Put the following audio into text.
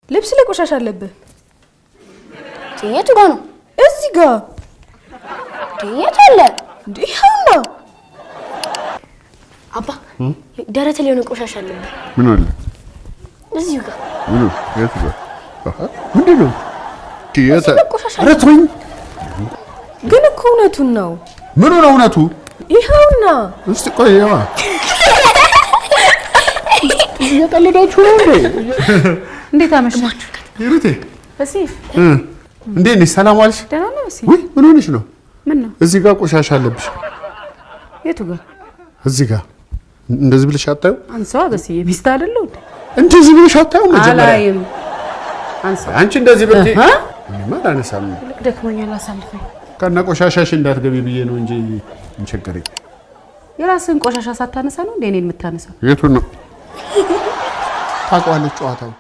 ልብስ ላይ ቆሻሻ አለብህ። የቱ ጋር ነው? እዚህ ጋር። የቱ አለ? ይኸውና። አባ ደረቴ ላይ የሆነ ቆሻሻ አለብህ። ምን አለ? እዚሁ ጋር። ምን ነው? የቱ ጋር? ምንድን ነው? ኧረ ተወኝ። ግን እኮ እውነቱን ነው። ምኑ ነው እውነቱ? ይኸውና። እስቲ ቆይ ያው እየቀለዳችሁ ነው እንዴ? እንዴት አመሻችሁ? ይሩቴ እሺ እንዴት ነሽ? ሰላም ዋልሽ? ደህና ነው። እሺ ወይ ምን ሆነሽ ነው? ምን ነው? እዚህ ጋር ቆሻሻ አለብሽ። የቱ ጋር? እዚህ ጋር እንደዚህ ብለሽ አታዩ? አንሳው በሲ ሚስት አይደለው እንዴ? እንደዚህ ብለሽ አታዩ? መጀመሪያ አላይም። አንሳው። አንቺ እንደዚህ ብለሽ ማን አነሳም? ደክሞኛል፣ አሳልፈኝ። ከነ ቆሻሻሽ እንዳትገቢ ብዬ ነው እንጂ እንቸገረኝ። የራስን ቆሻሻ ሳታነሳ ነው እንዴ እኔን የምታነሳው? የቱን ነው ታውቀዋለች ጨዋታው?